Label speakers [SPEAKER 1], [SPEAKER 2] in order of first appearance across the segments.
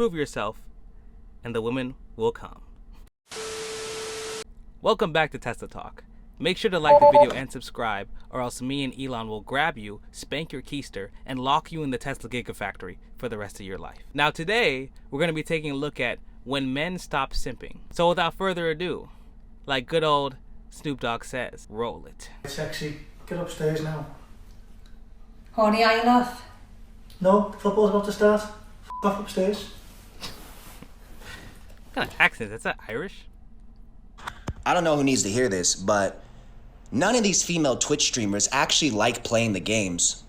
[SPEAKER 1] prove yourself, and the women will come. Welcome back to Tesla Talk. Make sure to like the video and subscribe, or else me and Elon will grab you, spank your keister, and lock you in the Tesla Gigafactory for the rest of your life. Now today, we're going to be taking a look at when men stop simping. So without further ado, like good old Snoop Dogg says, roll it.
[SPEAKER 2] Sexy, get upstairs now.
[SPEAKER 3] Honey, are you love?
[SPEAKER 2] No, football's about to start. F off upstairs.
[SPEAKER 1] What kind of accent? That's that Irish?
[SPEAKER 4] I don't know who needs to hear this, but none of these female Twitch streamers actually like playing the games.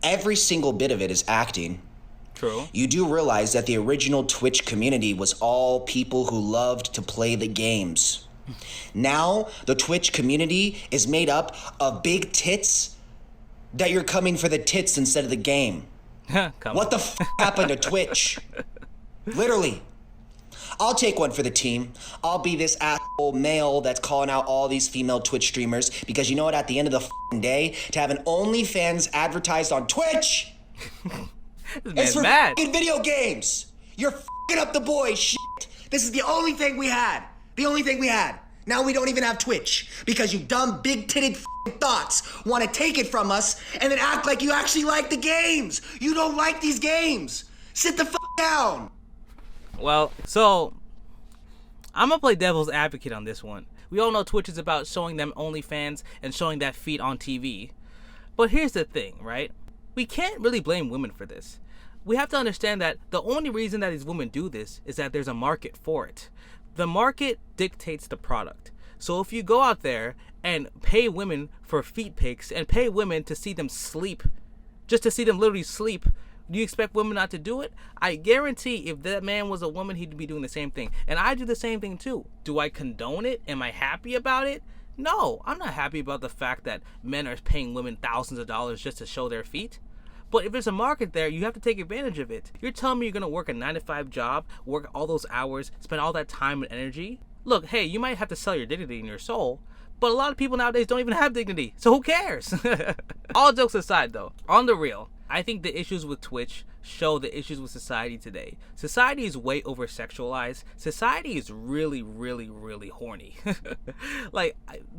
[SPEAKER 4] Every single bit of it is acting.
[SPEAKER 1] True.
[SPEAKER 4] You do realize that the original Twitch community was all people who loved to play the games. Now, the Twitch community is made up of big tits that you're coming for the tits instead of the game. What the f happened to Twitch? Literally. I'll take one for the team. I'll be this asshole male that's calling out all these female Twitch streamers because you know what? At the end of the day, to have an OnlyFans advertised on Twitch, it's for f***ing video games. You're f***ing up the boys, shit. This is the only thing we had. The only thing we had. Now we don't even have Twitch because you dumb big-titted f***ing thoughts want to take it from us and then act like you actually like the games. You don't like these games. Sit the f*** down.
[SPEAKER 1] Well, so I'm gonna play devil's advocate on this one. We all know Twitch is about showing them OnlyFans and showing that feed on TV. But here's the thing, right? We can't really blame women for this. We have to understand that the only reason that these women do this is that there's a market for it. The market dictates the product. So if you go out there and pay women for feet pics and pay women to see them sleep, just to see them literally sleep, do you expect women not to do it? I guarantee if that man was a woman, he'd be doing the same thing. And I do the same thing too. Do I condone it? Am I happy about it? No, I'm not happy about the fact that men are paying women thousands of dollars just to show their feet. But if there's a market there, you have to take advantage of it. You're telling me you're gonna work a 9-to-5 job, work all those hours, spend all that time and energy? Look, hey, you might have to sell your dignity and your soul, but a lot of people nowadays don't even have dignity, so who cares? All jokes aside though, on the real, I think the issues with Twitch show the issues with society today. Society is way over-sexualized. Society is really, really, really horny. Like,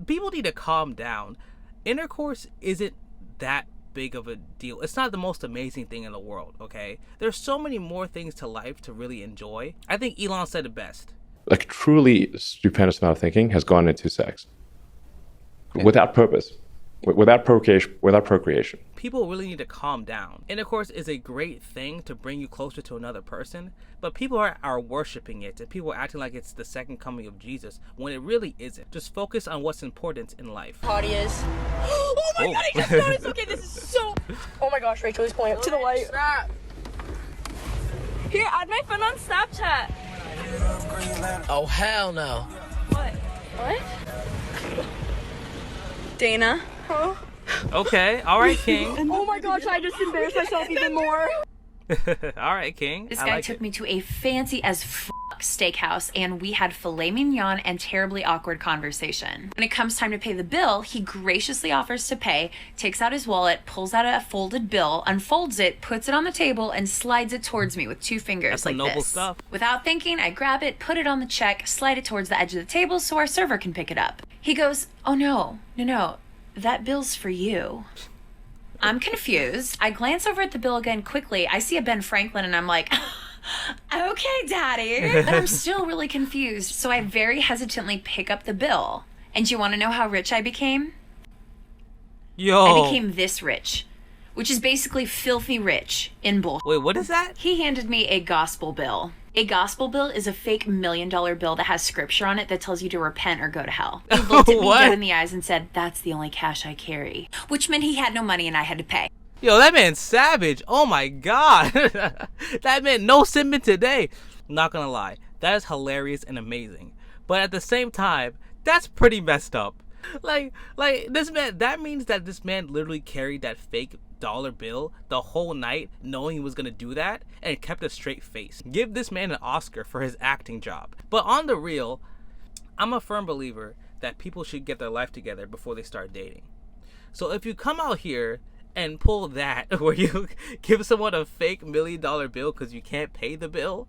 [SPEAKER 1] people need to calm down. Intercourse isn't that big of a deal. It's not the most amazing thing in the world, okay? There's so many more things to life to really enjoy. I think Elon said it best.
[SPEAKER 5] Like, truly stupendous amount of thinking has gone into sex. Without purpose. Without procreation.
[SPEAKER 1] People really need to calm down. Intercourse is a great thing to bring you closer to another person, but people are worshiping it, and people are acting like it's the second coming of Jesus, when it really isn't. Just focus on what's important in life.
[SPEAKER 6] Party is. Oh my god, I just noticed. Okay, this is so. Oh my gosh, Rachel, he's pointing up to the light. Stop. Here, add my friend on Snapchat.
[SPEAKER 7] Oh, hell no.
[SPEAKER 6] What? What? Dana. Huh?
[SPEAKER 1] Okay, alright, King.
[SPEAKER 6] Oh my gosh, I just embarrassed myself even more.
[SPEAKER 1] Alright, King.
[SPEAKER 3] This guy took me to a fancy as steakhouse, and we had filet mignon and terribly awkward conversation. When it comes time to pay the bill, he graciously offers to pay, takes out his wallet, pulls out a folded bill, unfolds it, puts it on the table, and slides it towards me with 2 fingers.
[SPEAKER 1] That's
[SPEAKER 3] like
[SPEAKER 1] some noble
[SPEAKER 3] this.
[SPEAKER 1] stuff.
[SPEAKER 3] Without thinking, I grab it, put it on the check, slide it towards the edge of the table so our server can pick it up. He goes, "Oh no, that bill's for you." I'm confused. I glance over at the bill again quickly. I see a Ben Franklin and I'm like, okay, daddy. But I'm still really confused. So I very hesitantly pick up the bill. And you want to know how rich I became?
[SPEAKER 1] Yo.
[SPEAKER 3] I became this rich, which is basically filthy rich in bull.
[SPEAKER 1] Wait, what is that?
[SPEAKER 3] He handed me a gospel bill. A gospel bill is a fake $1 million bill that has scripture on it that tells you to repent or go to hell. He looked at me dead in the eyes and said, "That's the only cash I carry," which meant he had no money and I had to pay.
[SPEAKER 1] Yo, that man's savage. Oh my god. That man no simping today. Not gonna lie, that is hilarious and amazing. But at the same time, that's pretty messed up. Like this man, that means that this man literally carried that fake dollar bill the whole night knowing he was gonna do that and kept a straight face. Give this man an Oscar for his acting job. But on the real, I'm a firm believer that people should get their life together before they start dating. So if you come out here and pull that where you give someone a fake $1 million bill because you can't pay the bill,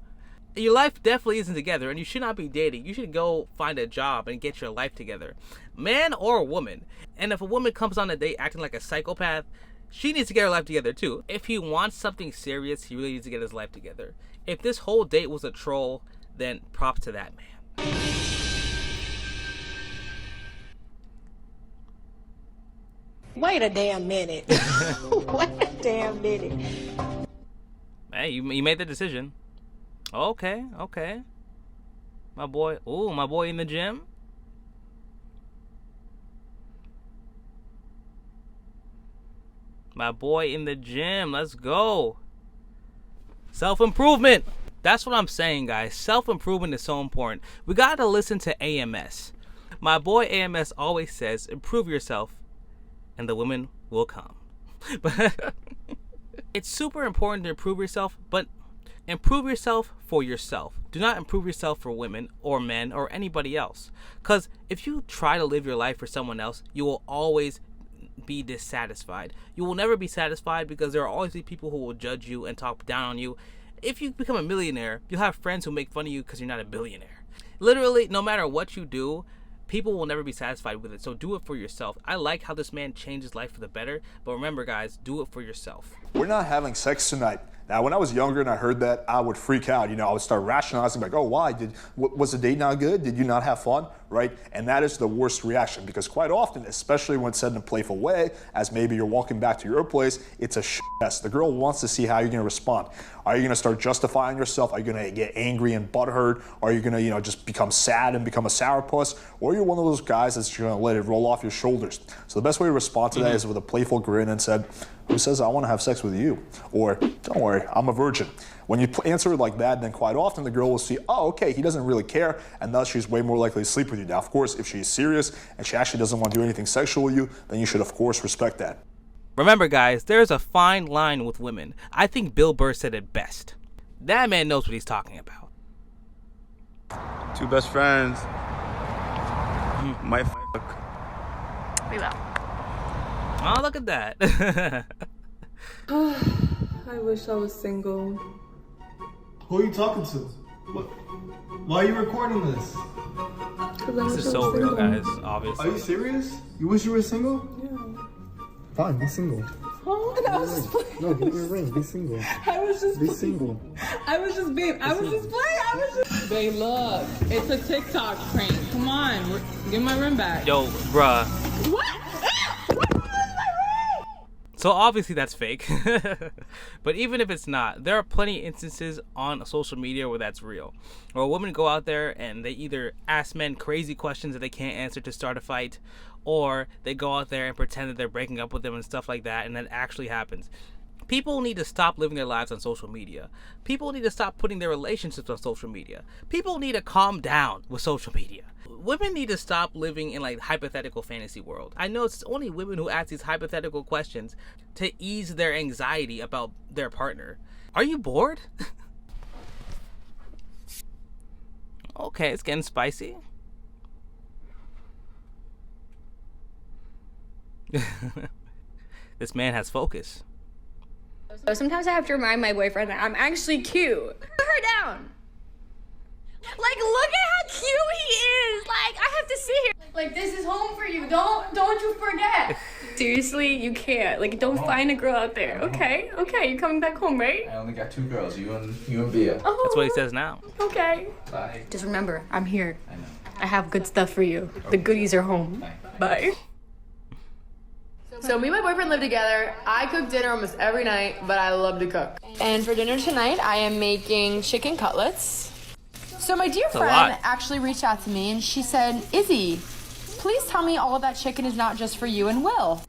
[SPEAKER 1] your life definitely isn't together, and you should not be dating. You should go find a job and get your life together, man or woman. And if a woman comes on a date acting like a psychopath, she needs to get her life together too. If he wants something serious, he really needs to get his life together. If this whole date was a troll, then props to that man.
[SPEAKER 8] Wait a damn minute. Wait a damn minute.
[SPEAKER 1] Hey, you made the decision. Okay. My boy in the gym. My boy in the gym. Let's go. Self-improvement. That's what I'm saying, guys. Self-improvement is so important. We gotta listen to AMS. My boy AMS always says, improve yourself and the women will come. But it's super important to improve yourself, but improve yourself for yourself. Do not improve yourself for women or men or anybody else. Because if you try to live your life for someone else, you will always be dissatisfied. You will never be satisfied because there will always be people who will judge you and talk down on you. If you become a millionaire, you'll have friends who make fun of you because you're not a billionaire. Literally, no matter what you do, people will never be satisfied with it. So do it for yourself. I like how this man changed his life for the better. But remember, guys, do it for yourself.
[SPEAKER 9] We're not having sex tonight. Now, when I was younger and I heard that, I would freak out. You know, I would start rationalizing, like, oh, why? Was the date not good? Did you not have fun? Right? And that is the worst reaction, because quite often, especially when said in a playful way, as maybe you're walking back to your place, it's a mess. The girl wants to see how you're going to respond. Are you going to start justifying yourself? Are you going to get angry and butthurt? Are you going to, just become sad and become a sourpuss? Or you're one of those guys that's going to let it roll off your shoulders. So the best way to respond to that is with a playful grin and said, who says I want to have sex with you? Or, don't worry, I'm a virgin. When you answer it like that, then quite often the girl will see, oh, okay, he doesn't really care, and thus she's way more likely to sleep with you. Now, of course, if she's serious and she actually doesn't want to do anything sexual with you, then you should, of course, respect that.
[SPEAKER 1] Remember, guys, there's a fine line with women. I think Bill Burr said it best. That man knows what he's talking about.
[SPEAKER 10] Two best friends. My
[SPEAKER 6] We will.
[SPEAKER 1] Oh, look at that.
[SPEAKER 11] I wish I was single.
[SPEAKER 2] Who are you talking to? Why are you recording this?
[SPEAKER 1] This is so real, guys, obviously.
[SPEAKER 2] Are you serious? You wish you were single?
[SPEAKER 11] Yeah.
[SPEAKER 2] Fine, be single.
[SPEAKER 11] Oh, I was just playing.
[SPEAKER 2] No, give me a ring. Be single.
[SPEAKER 11] I was just
[SPEAKER 2] Be
[SPEAKER 11] playing.
[SPEAKER 2] single.
[SPEAKER 11] I was just playing. Babe, look. It's a TikTok prank. Come on. Give my ring back.
[SPEAKER 1] Yo, bruh.
[SPEAKER 11] What?
[SPEAKER 1] So obviously that's fake. But even if it's not, there are plenty of instances on social media where that's real. Or women go out there and they either ask men crazy questions that they can't answer to start a fight, or they go out there and pretend that they're breaking up with them and stuff like that, and that actually happens. People need to stop living their lives on social media. People need to stop putting their relationships on social media. People need to calm down with social media. Women need to stop living in like hypothetical fantasy world. I know it's only women who ask these hypothetical questions to ease their anxiety about their partner. Are you bored? Okay, it's getting spicy. This man has focus.
[SPEAKER 6] So sometimes I have to remind my boyfriend that I'm actually cute. Put her down. Like, look at how cute he is. Like, I have to sit here. Like, this is home for you. Don't you forget. Seriously, you can't. Like, don't find a girl out there. Okay, you're coming back home, right?
[SPEAKER 10] I only got two girls, you and Bia.
[SPEAKER 6] Oh,
[SPEAKER 1] That's what he says now.
[SPEAKER 6] okay.
[SPEAKER 10] Bye.
[SPEAKER 6] Just remember, I'm here.
[SPEAKER 10] I know.
[SPEAKER 6] I have good stuff for you. The goodies are home. Bye.
[SPEAKER 12] So me and my boyfriend live together. I cook dinner almost every night, but I love to cook. And for dinner tonight, I am making chicken cutlets. So my dear friend actually reached out to me and she said, Izzy, please tell me all of that chicken is not just for you and Will.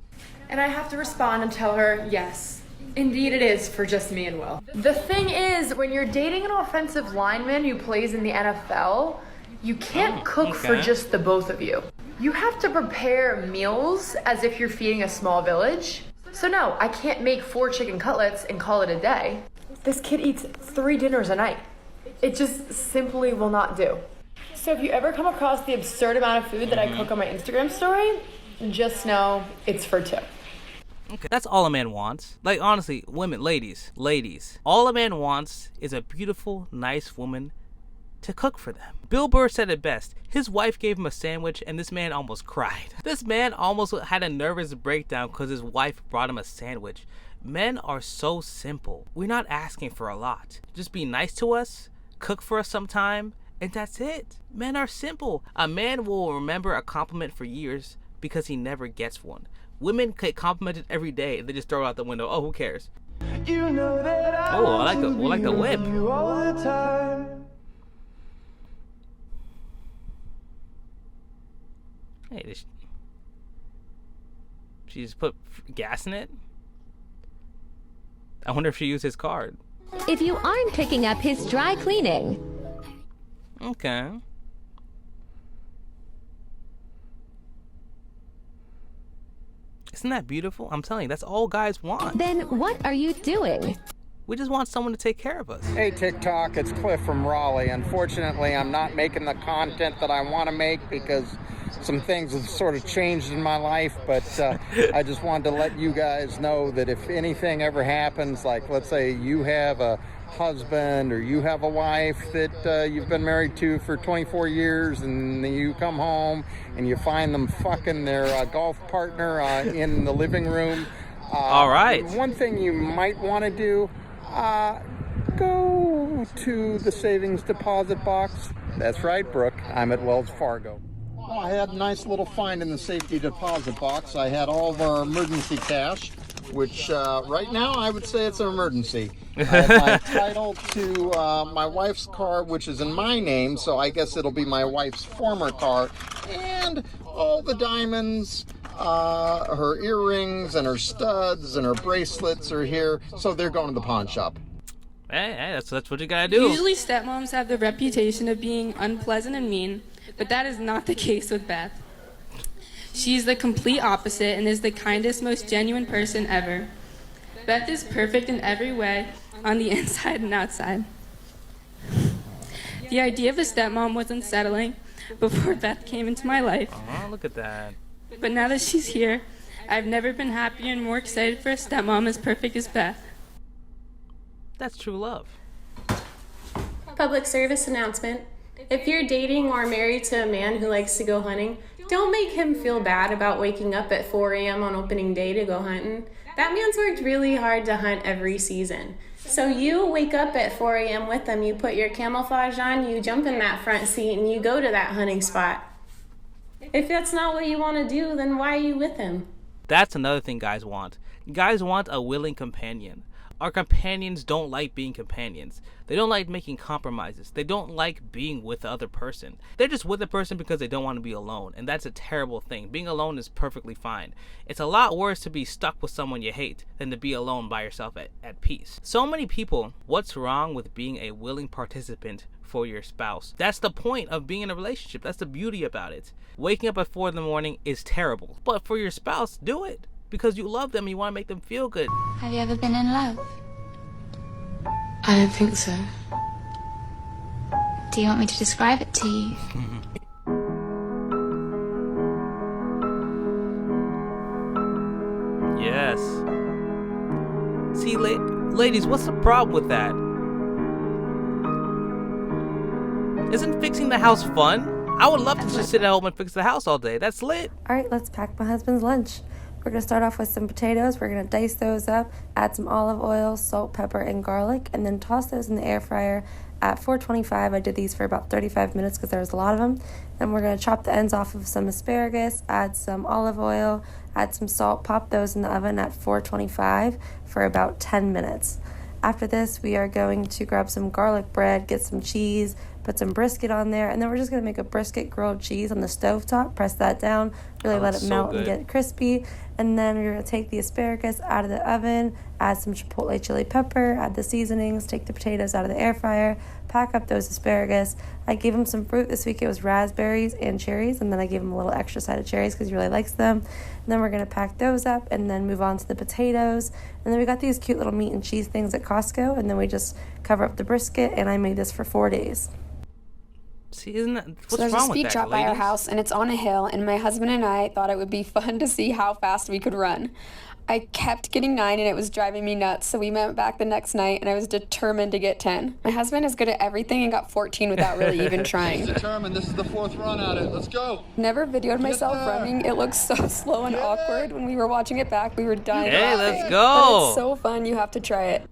[SPEAKER 12] And I have to respond and tell her, yes, indeed it is for just me and Will. The thing is, when you're dating an offensive lineman who plays in the NFL, you can't cook for just the both of you. You have to prepare meals as if you're feeding a small village. So no, I can't make 4 chicken cutlets and call it a day. This kid eats 3 dinners a night. It just simply will not do. So if you ever come across the absurd amount of food that I cook on my Instagram story, just know it's for 2.
[SPEAKER 1] Okay, that's all a man wants. Like, honestly, women, ladies, all a man wants is a beautiful, nice woman to cook for them. Bill Burr said it best. His wife gave him a sandwich and this man almost cried. This man almost had a nervous breakdown because his wife brought him a sandwich. Men are so simple. We're not asking for a lot. Just be nice to us, cook for us sometime, and that's it. Men are simple. A man will remember a compliment for years because he never gets one. Women get complimented every day and they just throw it out the window. Oh, who cares? You know that I like the whip. Hey, she just put gas in it? I wonder if she used his card.
[SPEAKER 13] If you aren't picking up his dry cleaning.
[SPEAKER 1] Okay. Isn't that beautiful? I'm telling you, that's all guys want.
[SPEAKER 13] Then what are you doing?
[SPEAKER 1] We just want someone to take care of us.
[SPEAKER 14] Hey TikTok, it's Cliff from Raleigh. Unfortunately, I'm not making the content that I want to make because some things have sort of changed in my life, but I just wanted to let you guys know that if anything ever happens, like let's say you have a husband or you have a wife that you've been married to for 24 years and then you come home and you find them fucking their golf partner in the living room.
[SPEAKER 1] All right.
[SPEAKER 14] One thing you might want to do, go to the savings deposit box. That's right, Brooke. I'm at Wells Fargo. Well, I had a nice little find in the safety deposit box. I had all of our emergency cash, which right now I would say it's an emergency. I have my title to my wife's car, which is in my name, so I guess it'll be my wife's former car. And all the diamonds, her earrings and her studs and her bracelets are here, so they're going to the pawn shop.
[SPEAKER 1] Hey, that's what you gotta do.
[SPEAKER 15] Usually stepmoms have the reputation of being unpleasant and mean, but that is not the case with Beth. She's the complete opposite and is the kindest, most genuine person ever. Beth is perfect in every way, on the inside and outside. The idea of a stepmom was unsettling before Beth came into my life.
[SPEAKER 1] Oh, look at that.
[SPEAKER 15] But now that she's here, I've never been happier and more excited for a stepmom as perfect as Beth.
[SPEAKER 1] That's true love.
[SPEAKER 16] Public service announcement. If you're dating or married to a man who likes to go hunting, don't make him feel bad about waking up at 4 a.m. on opening day to go hunting. That man's worked really hard to hunt every season. So you wake up at 4 a.m. with him, you put your camouflage on, you jump in that front seat, and you go to that hunting spot. If that's not what you want to do, then why are you with him?
[SPEAKER 1] That's another thing guys want. Guys want a willing companion. Our companions don't like being companions. They don't like making compromises. They don't like being with the other person. They're just with the person because they don't want to be alone. And that's a terrible thing. Being alone is perfectly fine. It's a lot worse to be stuck with someone you hate than to be alone by yourself at peace. So many people, what's wrong with being a willing participant for your spouse? That's the point of being in a relationship. That's the beauty about it. Waking up at 4 in the morning is terrible. But for your spouse, do it. Because you love them and you want to make them feel good.
[SPEAKER 17] Have you ever been in love?
[SPEAKER 15] I don't think so.
[SPEAKER 17] Do you want me to describe it to you?
[SPEAKER 1] Yes. See, ladies, what's the problem with that? Isn't fixing the house fun? I would love to just sit at home and fix the house all day. That's lit.
[SPEAKER 18] All right, let's pack my husband's lunch. We're going to start off with some potatoes. We're going to dice those up, add some olive oil, salt, pepper, and garlic, and then toss those in the air fryer at 425. I did these for about 35 minutes because there was a lot of them. Then we're going to chop the ends off of some asparagus, add some olive oil, add some salt, pop those in the oven at 425 for about 10 minutes. After this, we are going to grab some garlic bread, get some cheese, put some brisket on there, and then we're just going to make a brisket grilled cheese on the stovetop. Press that down, really let it melt and get crispy. And then we're going to take the asparagus out of the oven, add some chipotle chili pepper, add the seasonings, take the potatoes out of the air fryer, pack up those asparagus. I gave him some fruit this week. It was raspberries and cherries, and then I gave him a little extra side of cherries because he really likes them. And then we're going to pack those up and then move on to the potatoes. And then we got these cute little meat and cheese things at Costco, and then we just cover up the brisket, and I made this for 4 days.
[SPEAKER 1] See, isn't that what's
[SPEAKER 19] so there's
[SPEAKER 1] wrong
[SPEAKER 19] a speed
[SPEAKER 1] with that,
[SPEAKER 19] trap by our
[SPEAKER 1] ladies?
[SPEAKER 19] house, and it's on a hill, and my husband and I thought it would be fun to see how fast we could run. I kept getting 9 and it was driving me nuts, so we went back the next night and I was determined to get 10. My husband is good at everything and got 14 without really even trying.
[SPEAKER 14] Determined, this is the 4th run at it. Let's go.
[SPEAKER 19] Never videoed myself running. It looks so slow and awkward. When we were watching it back, we were dying.
[SPEAKER 1] Hey, let's go.
[SPEAKER 19] But it's so fun, you have to try it.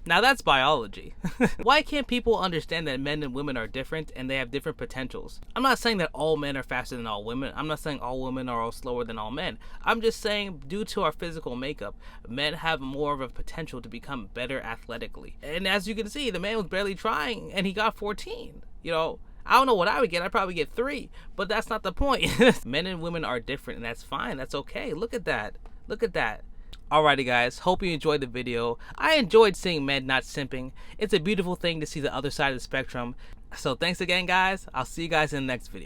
[SPEAKER 1] Now that's biology. Why can't people understand that men and women are different and they have different potentials? I'm not saying that all men are faster than all women. I'm not saying all women are all slower than all men. I'm just saying due to our physical makeup, men have more of a potential to become better athletically. And as you can see, the man was barely trying and he got 14. You know, I don't know what I would get. I'd probably get 3, but that's not the point. Men and women are different and that's fine. That's okay. Look at that. Look at that. Alrighty guys, hope you enjoyed the video. I enjoyed seeing men not simping. It's a beautiful thing to see the other side of the spectrum. So thanks again guys. I'll see you guys in the next video.